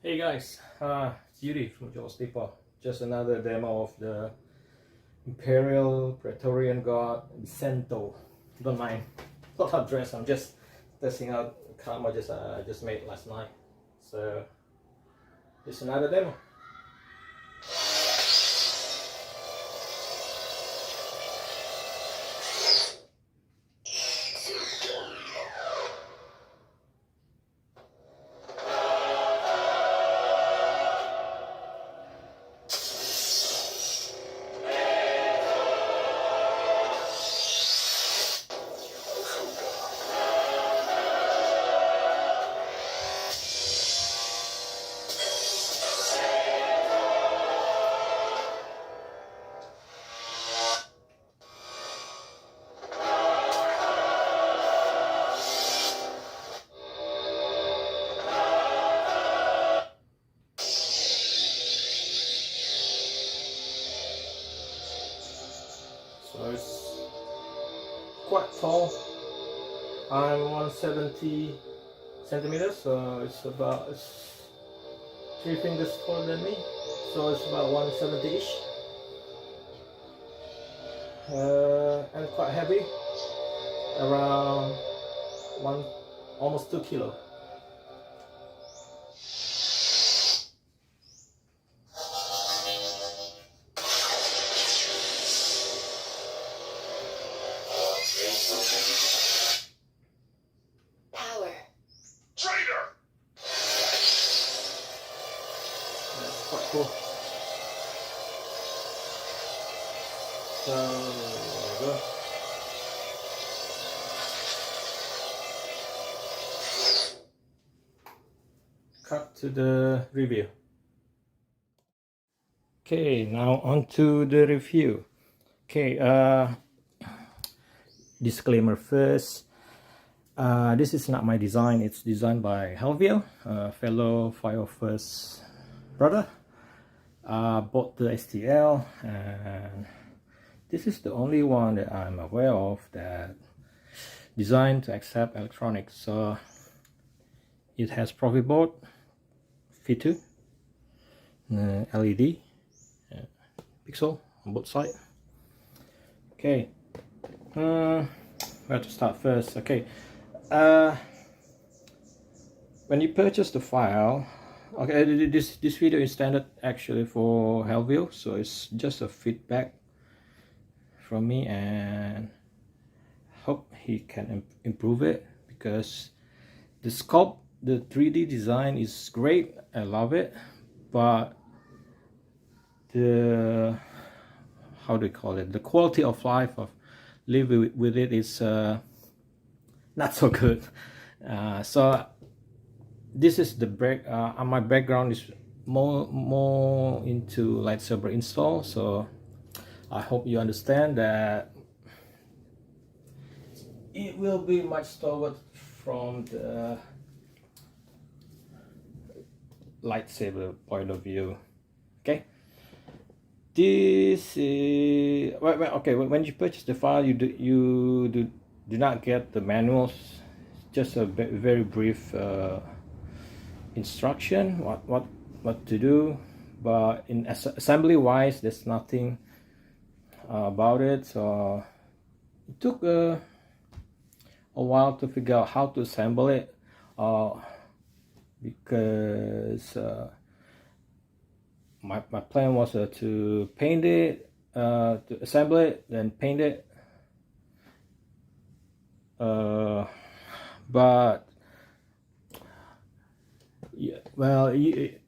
Hey guys, it's Yuri from Joel's Depot. Just another demo of the Imperial Praetorian God Bisento. Don't mind, not hot dress. I'm just testing out the car I just made last night. So just another demo. So it's quite tall. I'm 170 centimeters, so it's 3 fingers taller than me. So it's about 170-ish. And quite heavy, around almost 2 kilo. Power. Traitor! That's quite cool. So there we go. Cut to the review. Okay, now on to the review. Okay, disclaimer first. This is not my design. It's designed by Helvio, a fellow Fire First brother. Bought the STL, and this is the only one that I'm aware of that designed to accept electronics. So it has profit board, F2, LED, pixel on both sides. Okay, where to start first? Okay, when you purchase the file, okay, this video is standard actually for Helvio, so it's just a feedback from me, and hope he can improve it, because the sculpt, the 3D design is great. I love it, but the, how do you call it, the quality of life of living with it is not so good. So this is the my background is more into lightsaber install, so I hope you understand that it will be much toward from the lightsaber point of view. Okay, this is okay. When you purchase the file, you do not get the manuals, just a very brief instruction what to do, but in assembly wise there's nothing about it. So it took a while to figure out how to assemble it, because my plan was to paint it, to assemble it, then paint it, but yeah, well, you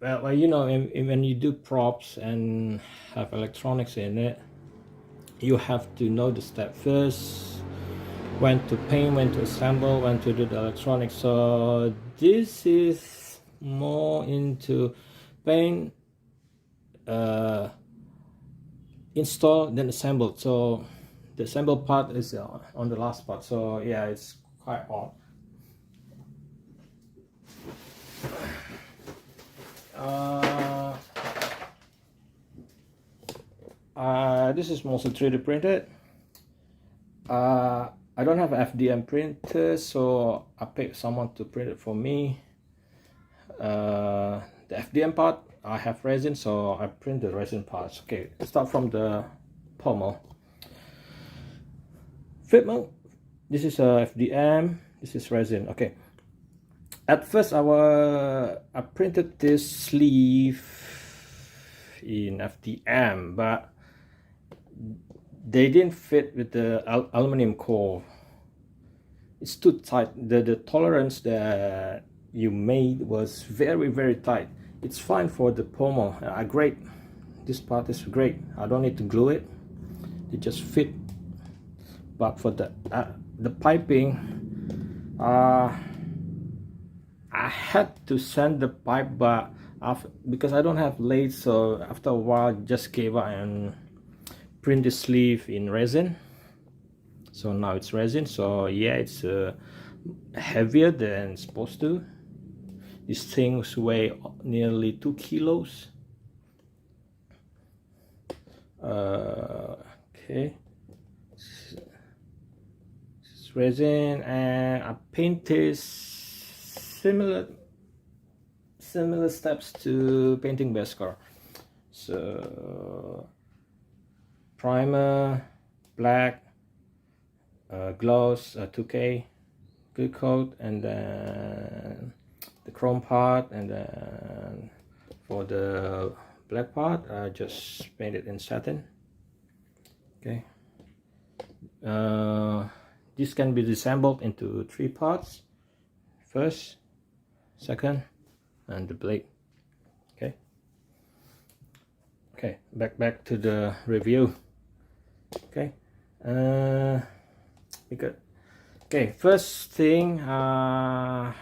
know, when you do props and have electronics in it, you have to know the step first, when to paint, when to assemble, when to do the electronics. So this is more into paint, install, then assemble. So the assemble part is on the last part. So yeah, it's quite odd. This is mostly 3D printed. I don't have an FDM printer, so I paid someone to print it for me. The FDM part, I have resin, so I print the resin parts. Okay, start from the pommel. Fitment. This is a FDM. This is resin. Okay. At first, I printed this sleeve in FDM, but they didn't fit with the aluminum core. It's too tight. The tolerance that you made was very tight. It's fine for the pommel. Great. This part is great. I don't need to glue it. It just fit. But for the piping, I had to send the pipe, but because I don't have lathe, so after a while just gave up and print the sleeve in resin. So now it's resin, so yeah, it's heavier than it's supposed to. These things weigh nearly 2 kilos. Okay, it's resin, and I paint this similar steps to painting base car. So primer, black, gloss, 2K, good coat, and then the chrome part, and then for the black part I just painted in satin. Okay, this can be disassembled into 3 parts: first, second, and the blade. Okay, back to the review. Okay, because okay, first thing I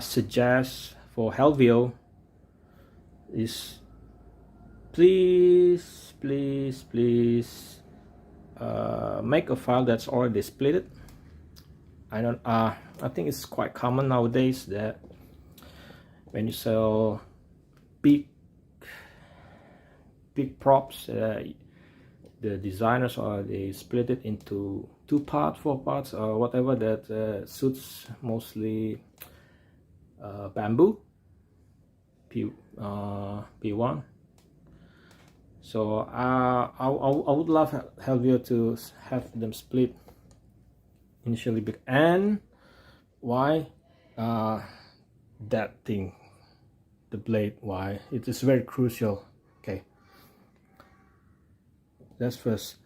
suggest for Helvio is please make a file that's already splitted. I think it's quite common nowadays that when you sell big props, the designers, or they split it into 2 parts, 4 parts, or whatever that suits mostly bamboo P1. So I would love Helvio to have them split initially. And why that thing, the blade, why it is very crucial. Okay, that's first.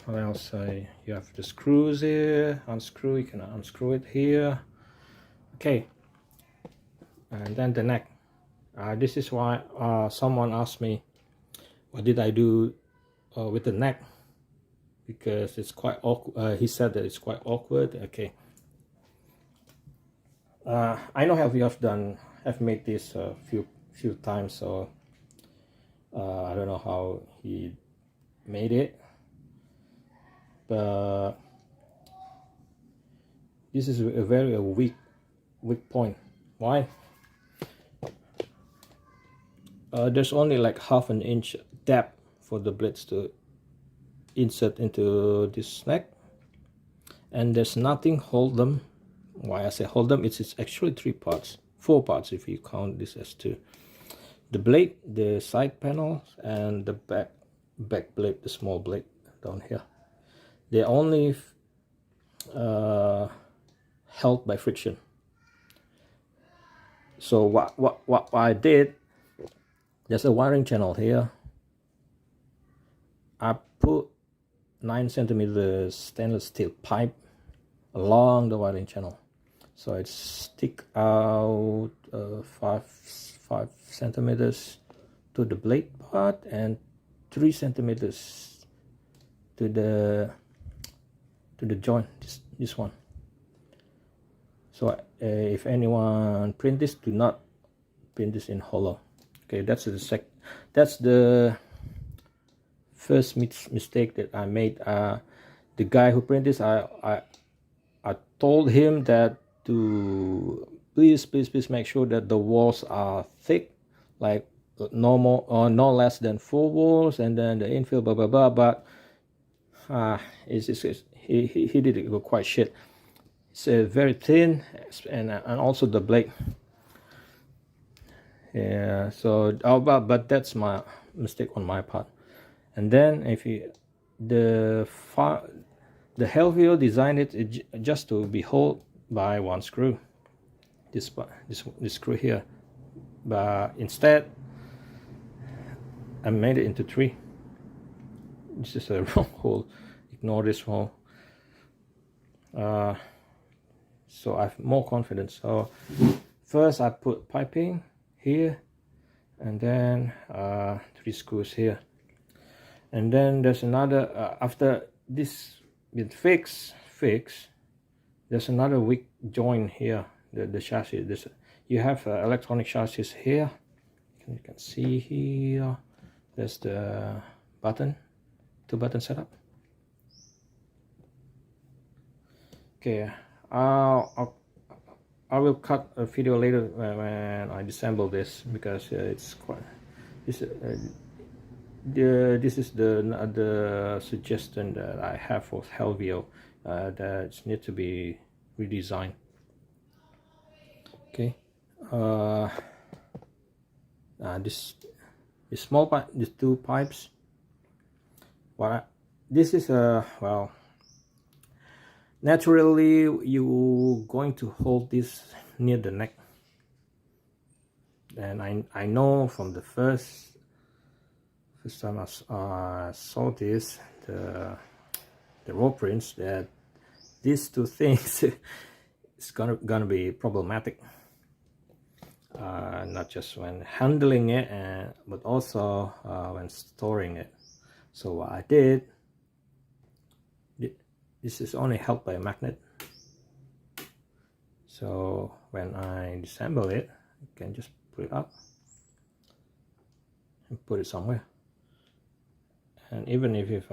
What else? You have the screws here, unscrew, you can unscrew it here. Okay, and then the neck. This is why someone asked me what did I do with the neck, because it's quite awkward. He said that it's quite awkward. Okay, I know have made this a few times, so I don't know how he made it, but this is a very weak point. Why? There's only like half an inch depth for the blades to insert into this neck, and there's nothing hold them. Why I say hold them, it's actually 4 parts if you count this as 2. The blade, the side panels, and the back blade, the small blade down here, they're only held by friction. So what I did, there's a wiring channel here. I put 9 centimeters stainless steel pipe along the wiring channel, so it stick out 5 centimeters to the blade part and 3 centimeters to the joint, this one. So if anyone print this, do not print this in hollow. Okay, that's the first mistake that I made. The guy who printed this, I told him that to please make sure that the walls are thick, like normal or no less than 4 walls, and then the infill blah blah blah. But he did it quite shit. It's very thin, and also the blade. Yeah, so but that's my mistake on my part. And then if you the Helvio designed it just to be held by one screw, this screw here, but instead I made it into 3. This is a wrong hole. Ignore this hole. So I have more confidence. So first I put piping here, and then 3 screws here, and then there's another after this been fixed, there's another weak joint here, the chassis. This you have electronic chassis here. You can see here there's the button, 2-button setup. Okay, I will cut a video later when I disassemble this, because it's quite this is the suggestion that I have for Helvio, that needs to be redesigned. Okay, this small pipe, these 2 pipes. This is well, naturally you going to hold this near the neck, and I know from the first time I saw this, the rope prints, that these 2 things is gonna be problematic, not just when handling it, but also when storing it. So what I did, this is only held by a magnet, so when I disassemble it, I can just put it up and put it somewhere. And even if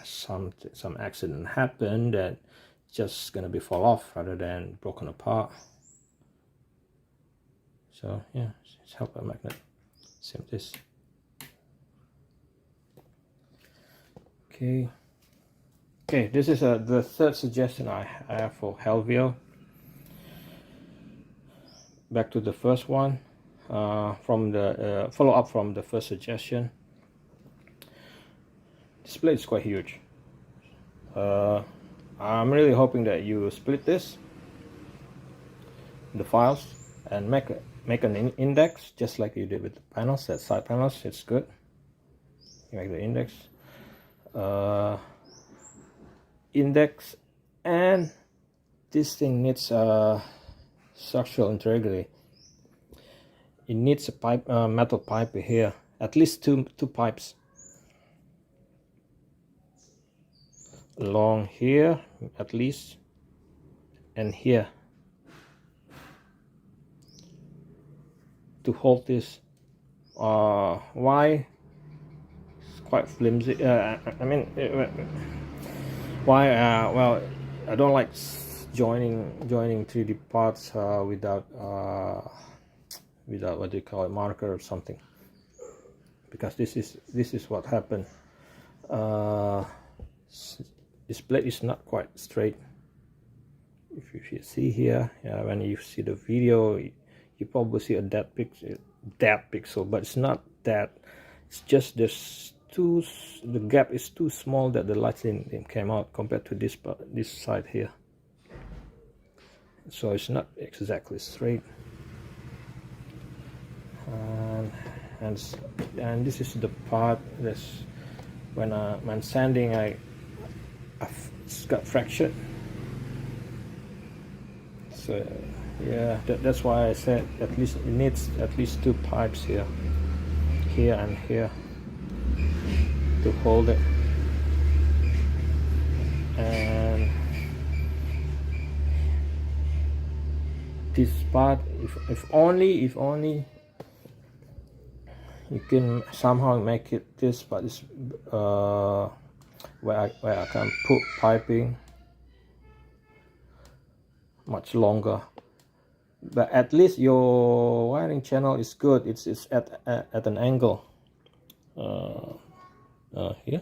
some accident happened, that just gonna be fall off rather than broken apart. So yeah, it's held by a magnet. Same this. Okay, this is the 3rd suggestion I have for Helvio. Back to the first one, from the follow up from the first suggestion. This blade is quite huge. I'm really hoping that you split this, the files, and make an index just like you did with the panels, that side panels. It's good. You make the index. And this thing needs structural integrity. It needs a pipe, metal pipe here, at least two pipes along here at least, and here, to hold this. Why? It's quite flimsy. I mean, why? Well, I don't like joining 3D parts without what do you call it, marker or something, because this is what happened. This blade is not quite straight. If you see here, when you see the video, you probably see a dead pixel, but it's not that. It's just the gap is too small that the light came out compared to this side here. So it's not exactly straight. And this is the part that's when sanding, it's got fractured. So yeah, that's why I said at least it needs at least 2 pipes here and here to hold it. And this part, if only you can somehow make it this, but it's where I can put piping much longer. But at least your wiring channel is good. It's at an angle. Here,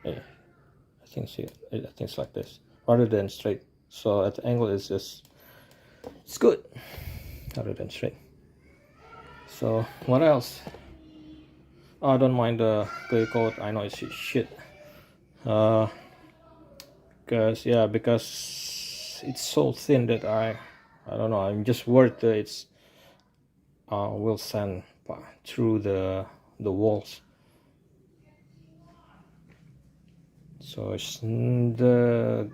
yeah, I think it's like this, rather than straight so at the angle it's good rather than straight. So what else? I don't mind the clear coat. I know it's shit. Because it's so thin that I don't know. I'm just worried that it's will sand through the walls. So it's the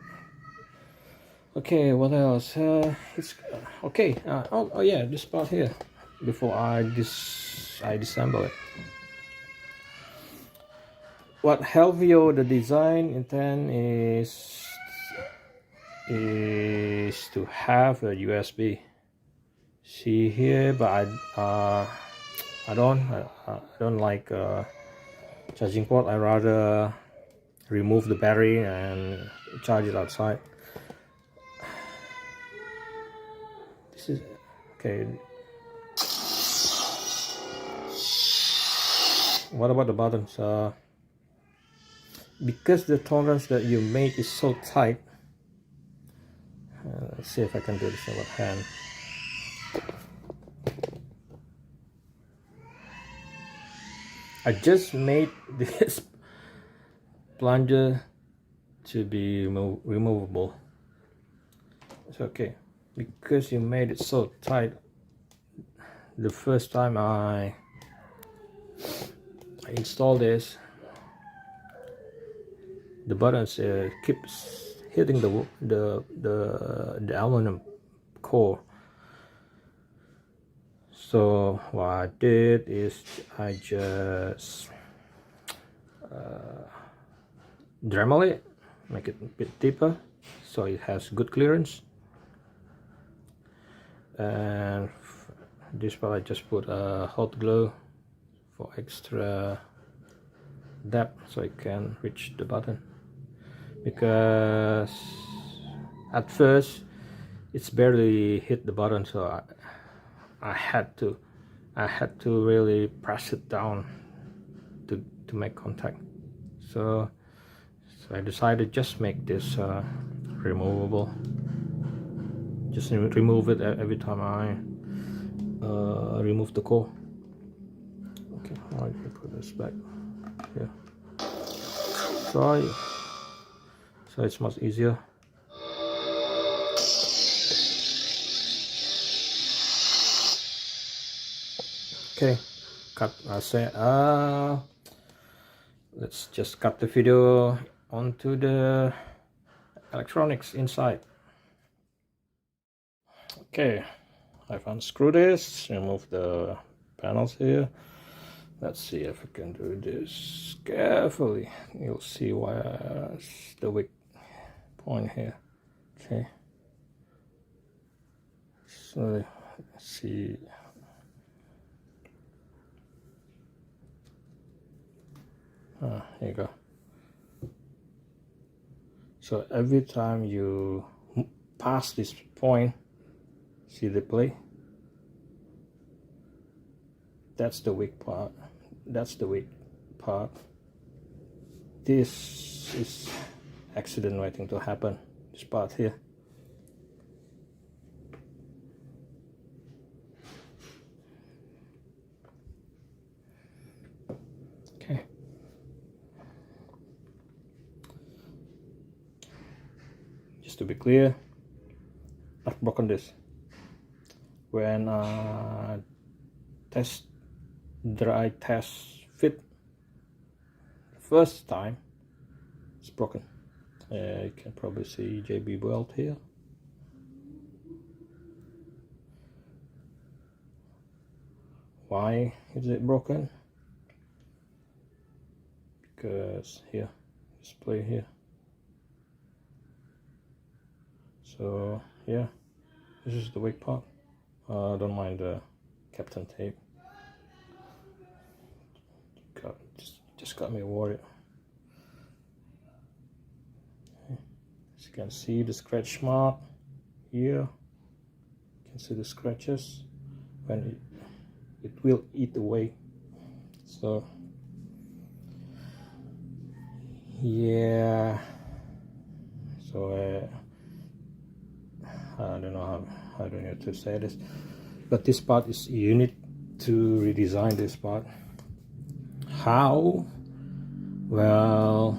okay. What else? It's okay. Oh yeah, this part here. Before I disassemble it. What Helvio the design intent is to have a USB. See here, but I don't like charging port. I rather remove the battery and charge it outside. This is okay. What about the buttons? Because the tolerance that you made is so tight. Let's see if I can do this with hand. I just made this plunger to be removable. It's okay because you made it so tight. The first time I installed this, the buttons keeps hitting the aluminum core. So what I did is I just Dremel it, make it a bit deeper so it has good clearance. And this part I just put a hot glue for extra depth so it can reach the button. Because at first it's barely hit the button, so I had to really press it down to make contact. So I decided just make this removable. Just remove it every time I remove the core. Okay, I can put this back here. So it's much easier. Okay, cut. I say let's just cut the video onto the electronics inside. Okay, I've unscrewed this, remove the panels here. Let's see if I can do this carefully. You'll see where's the weak point here. Okay, so let's see. Here you go. So every time you pass this point, see the play? That's the weak part. That's the weak part. This is accident waiting to happen. This part here. Okay. Just to be clear, I've broken this. When dry test fit the first time, it's broken. You can probably see JB weld here. Why is it broken? Because here, display here. So yeah, this is the weak part. Don't mind the Captain tape. Just got me worried. As you can see the scratch mark here. You can see the scratches when it will eat away. So yeah. So I don't know how do you to say this, but this part is, you need to redesign this part. How? Well,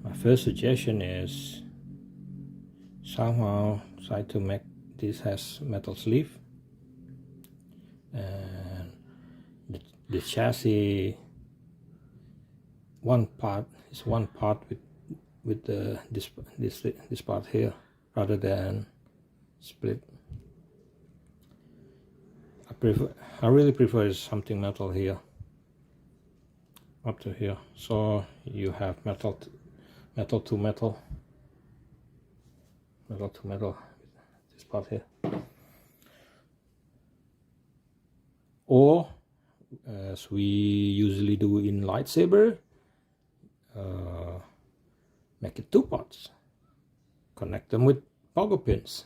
my first suggestion is somehow try to make this has metal sleeve, and the chassis one part with this part here, rather than split. I really prefer something metal here up to here, so you have metal to metal, this part here. Or as we usually do in lightsaber, make it 2 parts, connect them with power pins.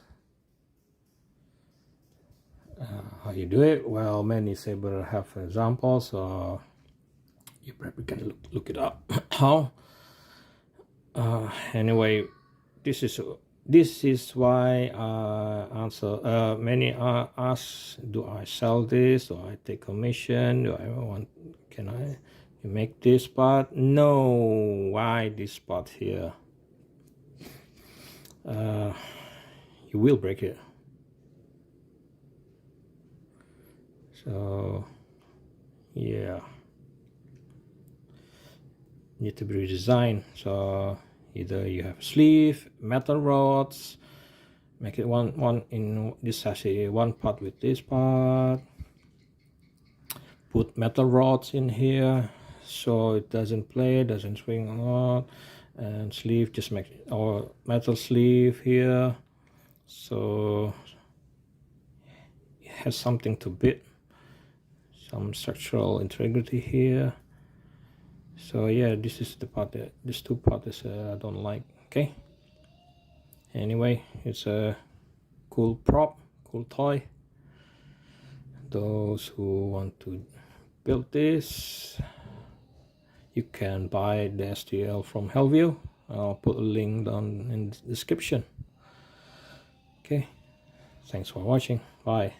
How you do it? Well, many saber have examples, so you probably can look it up. How? Anyway, this is why answer many ask, do I sell this, do I take commission, do I want, can I make this part? No. Why this part here? You will break it. So yeah, need to be redesigned. So either you have sleeve, metal rods, make it one in this chassis, one part with this part, put metal rods in here so it doesn't play, doesn't swing a lot, and sleeve, just make our metal sleeve here so it has something to bit, some structural integrity here. So yeah, this is the part that these 2 parts I don't like. Okay, anyway, it's a cool prop, cool toy. Those who want to build this, you can buy the STL from Hellview. I'll put a link down in the description. Okay, thanks for watching. Bye.